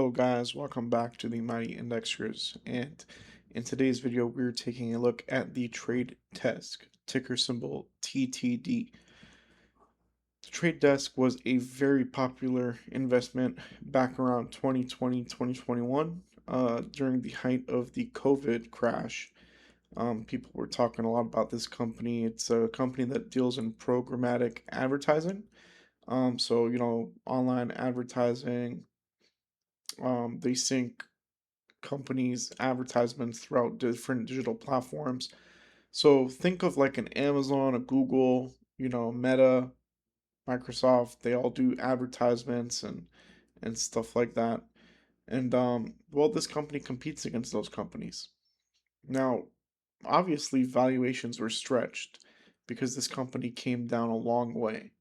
Hello guys, welcome back to the Mighty Indexers, and in today's video we're taking a look at the trade desk, ticker symbol TTD. The trade desk was a very popular investment back around 2020, 2021, during the height of the COVID crash. People were talking a lot about this company. It's a company that deals in programmatic advertising. Online advertising. They sync companies' advertisements throughout different digital platforms. So think of like an Amazon, a Google, Meta, Microsoft. They all do advertisements and stuff like that. And this company competes against those companies. Now, obviously, valuations were stretched because this company came down a long way.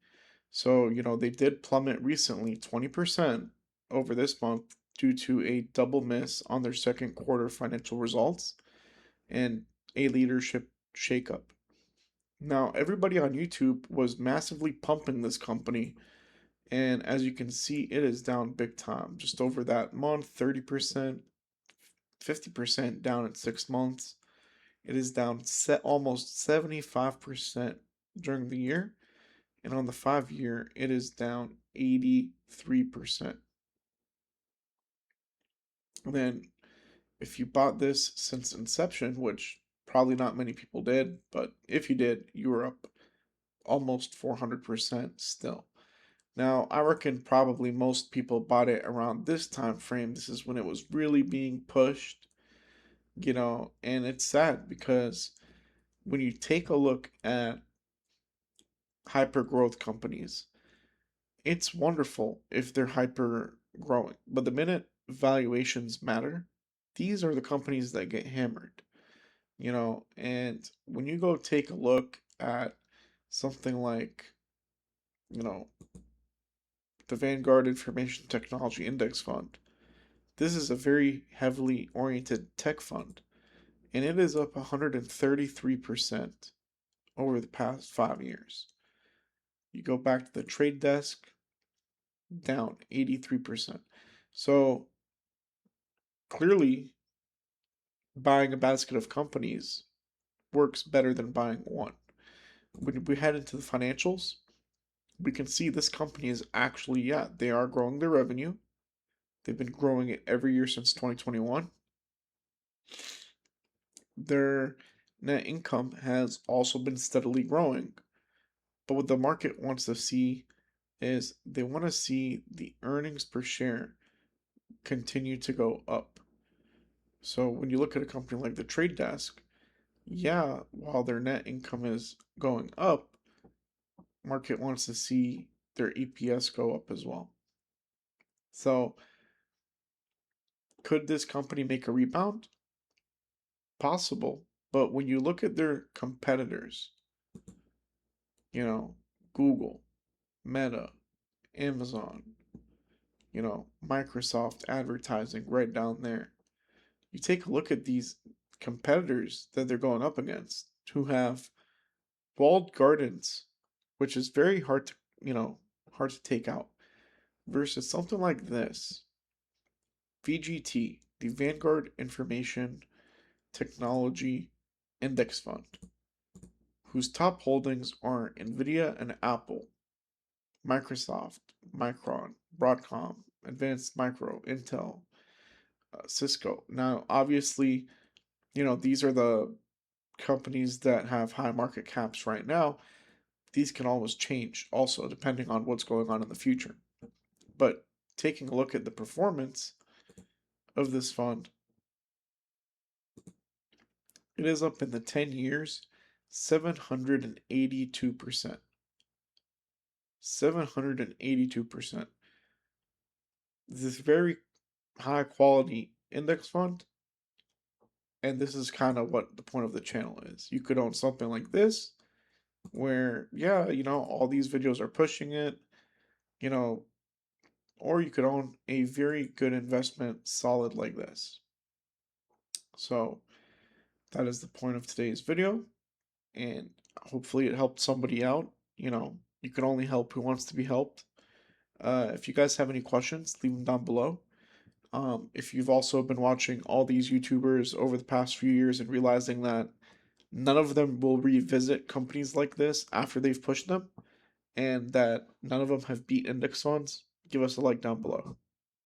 So, they did plummet recently 20% over this month due to a double miss on their second quarter financial results and a leadership shakeup. Now, everybody on YouTube was massively pumping this company, and as you can see, it is down big time. Just over that month, 30%, 50% down in 6 months. It is down almost 75% during the year. And on the 5 year, it is down 83%. And then if you bought this since inception, which probably not many people did, but if you did, you were up almost 400% still. Now, I reckon probably most people bought it around this time frame. This is when it was really being pushed, and it's sad because when you take a look at hyper growth companies, it's wonderful if they're hyper growing. But the minute valuations matter, these are the companies that get hammered, and when you go take a look at something like, you know, the Vanguard Information Technology Index Fund, this is a very heavily oriented tech fund, and it is up 133% over the past 5 years. You go back to the trade desk, down 83%. So clearly, buying a basket of companies works better than buying one. When we head into the financials, we can see this company is actually, yeah, they are growing their revenue. They've been growing it every year since 2021. Their net income has also been steadily growing. But what the market wants to see is they want to see the earnings per share continue to go up. So when you look at a company like the Trade Desk, yeah, while their net income is going up, market wants to see their EPS go up as well. So could this company make a rebound? Possible. But when you look at their competitors, Google, Meta, Amazon, Microsoft advertising right down there. You take a look at these competitors that they're going up against who have walled gardens, which is very hard to, hard to take out, versus something like this. VGT, the Vanguard Information Technology Index Fund, whose top holdings are Nvidia and Apple, Microsoft, Micron, Broadcom, Advanced Micro, Intel, Cisco. Now, obviously, these are the companies that have high market caps right now. These can always change also depending on what's going on in the future. But taking a look at the performance of this fund, it is up in the 10 years 782%. 782%. This very high quality index fund, and this is kind of what the point of the channel is. You could own something like this where, yeah, all these videos are pushing it, you know, or you could own a very good investment solid like this. So that is the point of today's video, and hopefully it helped somebody out. You can only help who wants to be helped. If you guys have any questions, leave them down below. If you've also been watching all these YouTubers over the past few years and realizing that none of them will revisit companies like this after they've pushed them, and that none of them have beat index funds, give us a like down below.